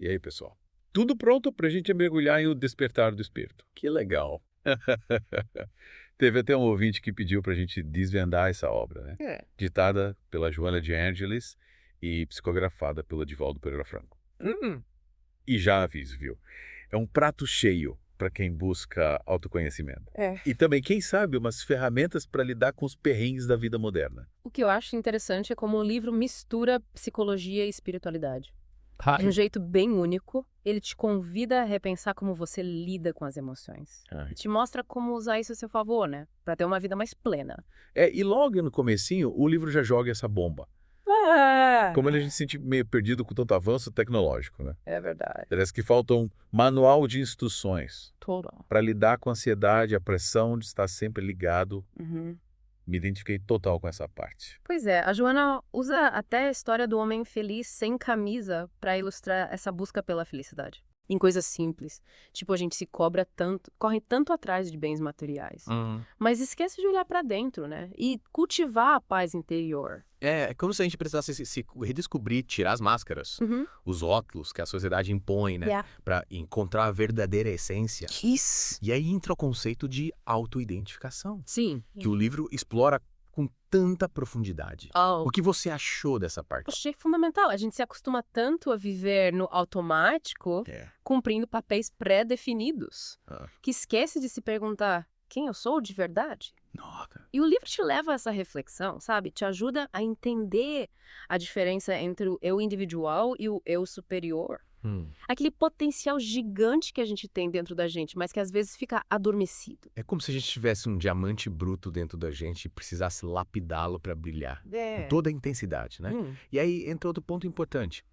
E aí, pessoal? Tudo pronto para a gente mergulhar em O Despertar do Espírito. Que legal! Teve até um ouvinte que pediu para a gente desvendar essa obra, né? É. Ditada pela Joana de Ângeles e psicografada pelo Edivaldo Pereira Franco. E já aviso, viu? É um prato cheio para quem busca autoconhecimento. É. E também, quem sabe, umas ferramentas para lidar com os perrengues da vida moderna. O que eu acho interessante é como o livro mistura psicologia e espiritualidade. De um jeito bem único, ele te convida a repensar como você lida com as emoções. Ai. E te mostra como usar isso a seu favor, né? Pra ter uma vida mais plena. E logo no comecinho, o livro já joga essa bomba. Como a gente se sente meio perdido com tanto avanço tecnológico, né? É verdade. Parece que falta um manual de instruções Total. para lidar com a ansiedade, a pressão de estar sempre ligado. Uhum. Me identifiquei total com essa parte. Pois é, a Joana usa até a história do homem feliz sem camisa pra ilustrar essa busca pela felicidade. Em coisas simples. Tipo, a gente se cobra tanto, corre tanto atrás de bens materiais. Mas esquece de olhar pra dentro, né? E cultivar a paz interior. É como se a gente precisasse se redescobrir, tirar as máscaras, os óculos que a sociedade impõe, né? Yeah. Pra encontrar a verdadeira essência. Isso. E aí entra o conceito de autoidentificação, Sim. que o livro explora com tanta profundidade. Oh. O que você achou dessa parte? Achei fundamental. A gente se acostuma tanto a viver no automático, cumprindo papéis pré-definidos, que esquece de se perguntar quem eu sou de verdade. Nossa. E o livro te leva a essa reflexão, sabe? Te ajuda a entender a diferença entre o eu individual e o eu superior. Aquele potencial gigante que a gente tem dentro da gente, mas que às vezes fica adormecido. É como se a gente tivesse um diamante bruto dentro da gente e precisasse lapidá-lo para brilhar. Com toda a intensidade, né? E aí entra outro ponto importante.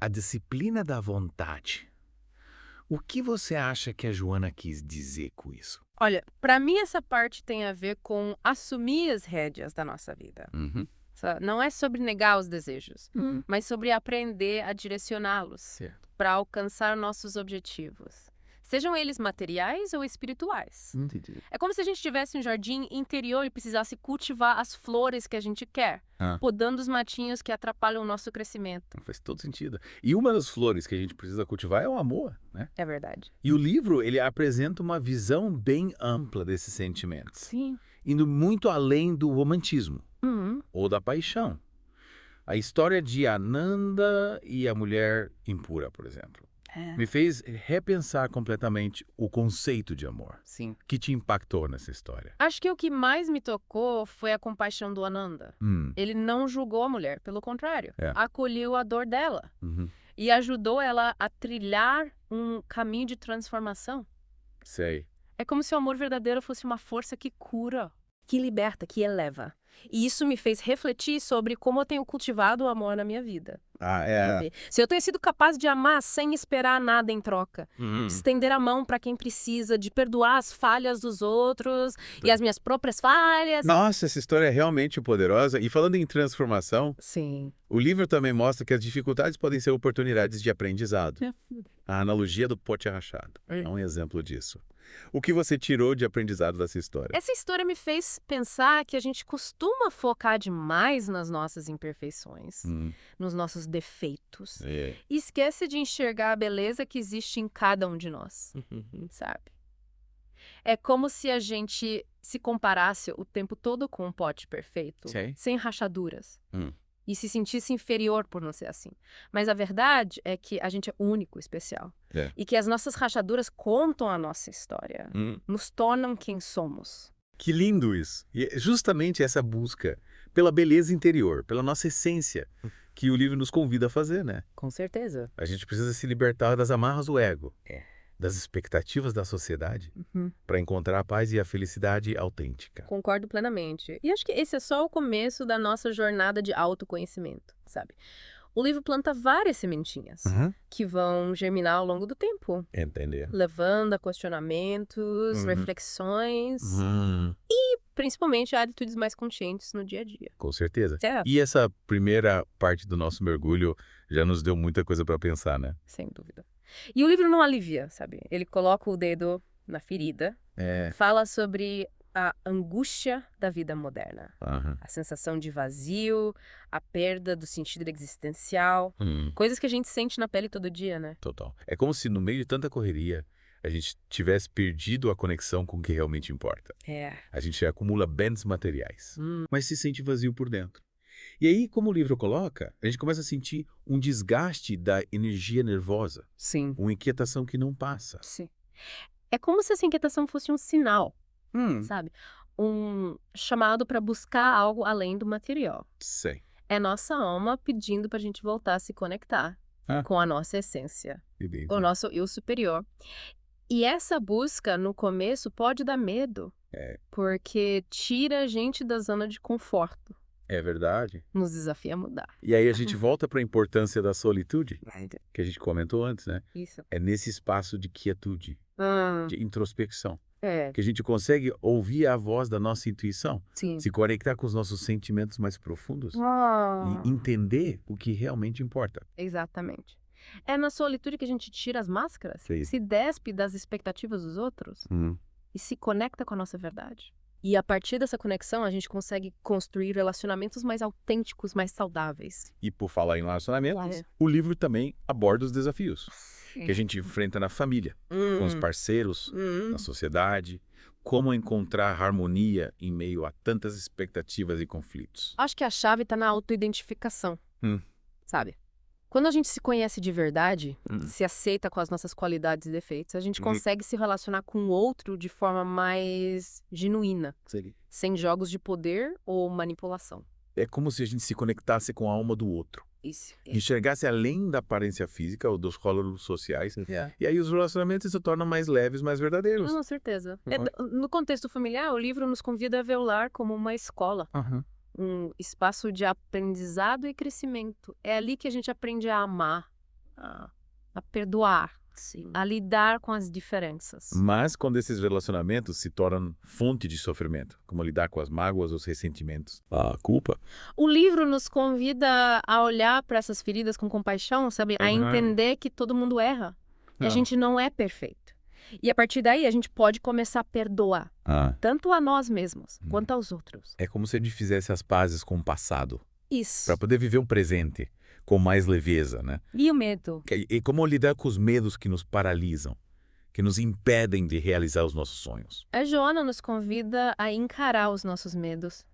A disciplina da vontade. O que você acha que a Joana quis dizer com isso? Olha, pra mim essa parte tem a ver com assumir as rédeas da nossa vida. Não é sobre negar os desejos, mas sobre aprender a direcioná-los para alcançar nossos objetivos. Sejam eles materiais ou espirituais. Entendi. É como se a gente tivesse um jardim interior e precisasse cultivar as flores que a gente quer, podando os matinhos que atrapalham o nosso crescimento. Faz todo sentido. E uma das flores que a gente precisa cultivar é o amor, né? É verdade. E o livro, ele apresenta uma visão bem ampla desses sentimentos. Sim. Indo muito além do romantismo ou da paixão. A história de Ananda e a mulher impura, por exemplo, me fez repensar completamente o conceito de amor. Sim. Que te impactou nessa história? Acho que o que mais me tocou foi a compaixão do Ananda. Ele não julgou a mulher, pelo contrário. Acolheu a dor dela e ajudou ela a trilhar um caminho de transformação. Sei. É como se o amor verdadeiro fosse uma força que cura, que liberta, que eleva. E isso me fez refletir sobre como eu tenho cultivado o amor na minha vida. Sabe? Se eu tenho sido capaz de amar sem esperar nada em troca, de estender a mão para quem precisa, de perdoar as falhas dos outros e as minhas próprias falhas. Nossa, essa história é realmente poderosa. E falando em transformação, Sim. o livro também mostra que as dificuldades podem ser oportunidades de aprendizado. A analogia do pote rachado é um exemplo disso. O que você tirou de aprendizado dessa história? Essa história me fez pensar que a gente costuma focar demais nas nossas imperfeições, nos nossos defeitos, e esquece de enxergar a beleza que existe em cada um de nós, sabe? É como se a gente se comparasse o tempo todo com um pote perfeito, sem rachaduras. E se sentisse inferior por não ser assim. Mas a verdade é que a gente é único, especial. E que as nossas rachaduras contam a nossa história. Nos tornam quem somos. Que lindo isso! E é justamente essa busca pela beleza interior, pela nossa essência, que o livro nos convida a fazer, né? Com certeza. A gente precisa se libertar das amarras do ego, das expectativas da sociedade, para encontrar a paz e a felicidade autêntica. Concordo plenamente. E acho que esse é só o começo da nossa jornada de autoconhecimento, sabe? O livro planta várias sementinhas que vão germinar ao longo do tempo. Entender. Levando a questionamentos, reflexões e, principalmente, a atitudes mais conscientes no dia a dia. Com certeza. Certo. E essa primeira parte do nosso mergulho já nos deu muita coisa para pensar, né? Sem dúvida. E o livro não alivia, sabe? Ele coloca o dedo na ferida, fala sobre a angústia da vida moderna. A sensação de vazio, a perda do sentido existencial. Coisas que a gente sente na pele todo dia, né? Total. É como se no meio de tanta correria a gente tivesse perdido a conexão com o que realmente importa. A gente acumula bens materiais, mas se sente vazio por dentro. E aí, como o livro coloca, a gente começa a sentir um desgaste da energia nervosa. Sim. Uma inquietação que não passa. Sim. É como se essa inquietação fosse um sinal, sabe? Um chamado para buscar algo além do material. Sei. É nossa alma pedindo para a gente voltar a se conectar com a nossa essência, com o nosso eu superior. E essa busca, no começo, pode dar medo, porque tira a gente da zona de conforto. É verdade. Nos desafia a mudar. E aí a gente volta para a importância da solitude, que a gente comentou antes, né? Isso. É nesse espaço de quietude, de introspecção, É. que a gente consegue ouvir a voz da nossa intuição, Sim. se conectar com os nossos sentimentos mais profundos e entender o que realmente importa. Exatamente. É na solitude que a gente tira as máscaras, Sim. se despe das expectativas dos outros e se conecta com a nossa verdade. E a partir dessa conexão, a gente consegue construir relacionamentos mais autênticos, mais saudáveis. E por falar em relacionamentos, o livro também aborda os desafios que a gente enfrenta na família, com os parceiros, na sociedade, como encontrar harmonia em meio a tantas expectativas e conflitos. Acho que a chave está na autoidentificação, sabe? Quando a gente se conhece de verdade, se aceita com as nossas qualidades e defeitos, a gente consegue se relacionar com o outro de forma mais genuína, sem jogos de poder ou manipulação. É como se a gente se conectasse com a alma do outro. Isso. Enxergasse além da aparência física ou dos rótulos sociais. E aí os relacionamentos se tornam mais leves, mais verdadeiros. Com certeza. No contexto familiar, o livro nos convida a ver o lar como uma escola. Um espaço de aprendizado e crescimento. É ali que a gente aprende a amar, a perdoar, a lidar com as diferenças. Mas quando esses relacionamentos se tornam fonte de sofrimento, como lidar com as mágoas, os ressentimentos, a culpa. O livro nos convida a olhar para essas feridas com compaixão, sabe? A entender que todo mundo erra. E a gente não é perfeito. E a partir daí a gente pode começar a perdoar, tanto a nós mesmos quanto aos outros. É como se a gente fizesse as pazes com o passado. Isso. Para poder viver um presente com mais leveza, né? E o medo? E como lidar com os medos que nos paralisam, que nos impedem de realizar os nossos sonhos. A Joana nos convida a encarar os nossos medos,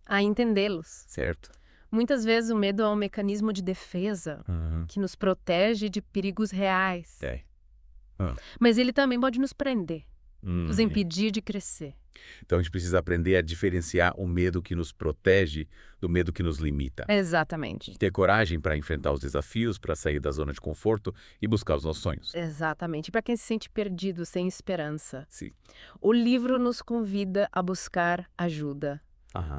a entendê-los. Certo. Muitas vezes o medo é um mecanismo de defesa que nos protege de perigos reais. Mas ele também pode nos prender, nos impedir de crescer. Então a gente precisa aprender a diferenciar o medo que nos protege do medo que nos limita. Exatamente. Ter coragem para enfrentar os desafios, para sair da zona de conforto e buscar os nossos sonhos. Exatamente. Para quem se sente perdido, sem esperança. Sim. O livro nos convida a buscar ajuda.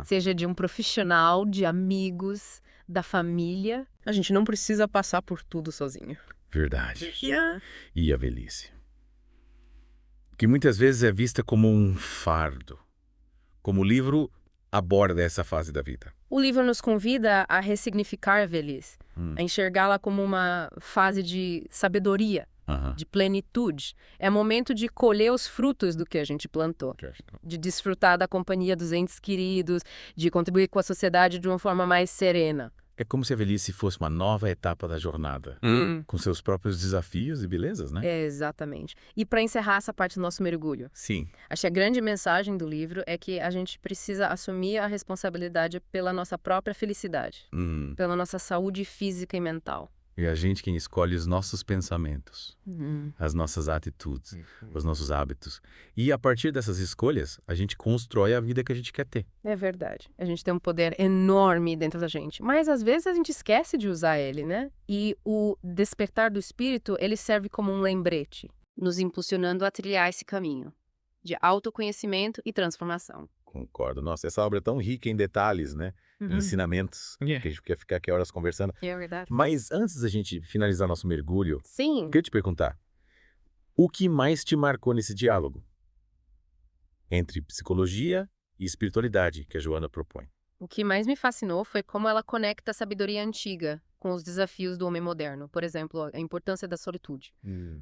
Seja de um profissional, de amigos, da família. A gente não precisa passar por tudo sozinho. Verdade. E a velhice, que muitas vezes é vista como um fardo. Como o livro aborda essa fase da vida. O livro nos convida a ressignificar a velhice, a enxergá-la como uma fase de sabedoria, de plenitude. É momento de colher os frutos do que a gente plantou, de desfrutar da companhia dos entes queridos, de contribuir com a sociedade de uma forma mais serena. É como se a velhice fosse uma nova etapa da jornada, com seus próprios desafios e belezas, né? Exatamente. E para encerrar essa parte do nosso mergulho, acho que a grande mensagem do livro é que a gente precisa assumir a responsabilidade pela nossa própria felicidade, pela nossa saúde física e mental. E a gente quem escolhe os nossos pensamentos, as nossas atitudes, os nossos hábitos. E a partir dessas escolhas, a gente constrói a vida que a gente quer ter. É verdade. A gente tem um poder enorme dentro da gente. Mas às vezes a gente esquece de usar ele, né? E o despertar do espírito, ele serve como um lembrete, nos impulsionando a trilhar esse caminho de autoconhecimento e transformação. Concordo. Nossa, essa obra é tão rica em detalhes, né? Ensinamentos, que a gente quer ficar aqui horas conversando. É verdade. Mas antes da gente finalizar nosso mergulho, eu queria te perguntar, o que mais te marcou nesse diálogo entre psicologia e espiritualidade que a Joana propõe? O que mais me fascinou foi como ela conecta a sabedoria antiga com os desafios do homem moderno. Por exemplo, a importância da solitude.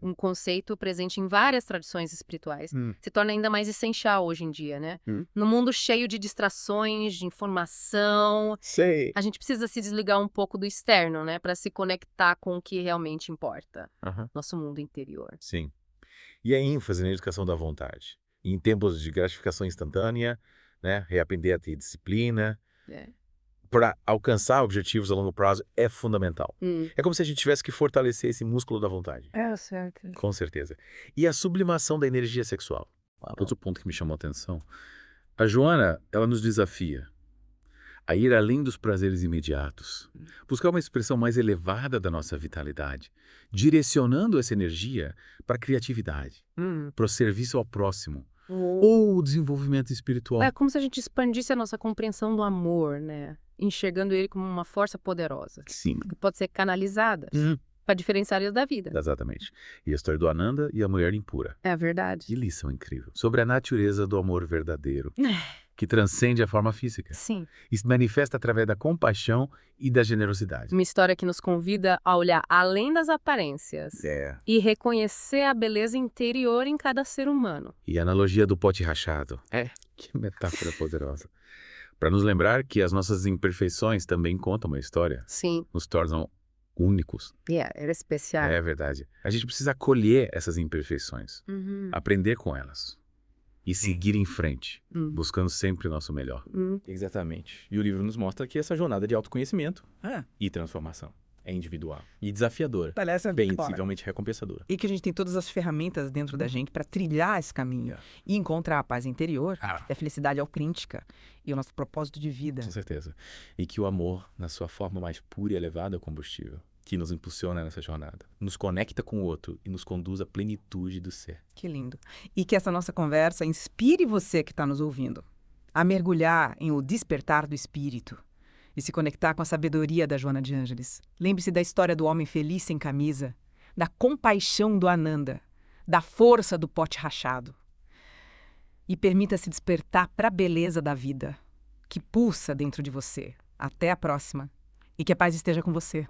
Um conceito presente em várias tradições espirituais. Se torna ainda mais essencial hoje em dia, né? No mundo cheio de distrações, de informação, a gente precisa se desligar um pouco do externo, né? Para se conectar com o que realmente importa. Nosso mundo interior. Sim. E a ênfase na educação da vontade. Em tempos de gratificação instantânea, né? Reaprender a ter disciplina. Para alcançar objetivos a longo prazo é fundamental. É como se a gente tivesse que fortalecer esse músculo da vontade. Certo. Com certeza. E a sublimação da energia sexual. Outro ponto que me chamou a atenção. A Joana, ela nos desafia a ir além dos prazeres imediatos, buscar uma expressão mais elevada da nossa vitalidade, direcionando essa energia para a criatividade, para o serviço ao próximo, ou o desenvolvimento espiritual. É como se a gente expandisse a nossa compreensão do amor, né? Enxergando ele como uma força poderosa. Sim. Que pode ser canalizada para diferentes áreas da vida. Exatamente. E a história do Ananda e a mulher impura. É verdade. Que lição incrível. Sobre a natureza do amor verdadeiro, que transcende a forma física. Sim. E se manifesta através da compaixão e da generosidade. Uma história que nos convida a olhar além das aparências e reconhecer a beleza interior em cada ser humano. E a analogia do pote rachado. Que metáfora poderosa. Para nos lembrar que as nossas imperfeições também contam uma história. Sim. Nos tornam únicos. Era especial. É verdade. A gente precisa acolher essas imperfeições, aprender com elas e seguir em frente, buscando sempre o nosso melhor. Exatamente. E o livro nos mostra que essa jornada de autoconhecimento e transformação é individual e desafiadora, bem indecivelmente recompensadora. E que a gente tem todas as ferramentas dentro da gente para trilhar esse caminho e encontrar a paz interior, a felicidade autêntica e o nosso propósito de vida. Com certeza. E que o amor, na sua forma mais pura e elevada, é o combustível que nos impulsiona nessa jornada, nos conecta com o outro e nos conduz à plenitude do ser. Que lindo. E que essa nossa conversa inspire você que está nos ouvindo a mergulhar em o despertar do espírito e se conectar com a sabedoria da Joana de Ângeles. Lembre-se da história do homem feliz sem camisa, da compaixão do Ananda, da força do pote rachado. E permita-se despertar para a beleza da vida, que pulsa dentro de você. Até a próxima. E que a paz esteja com você.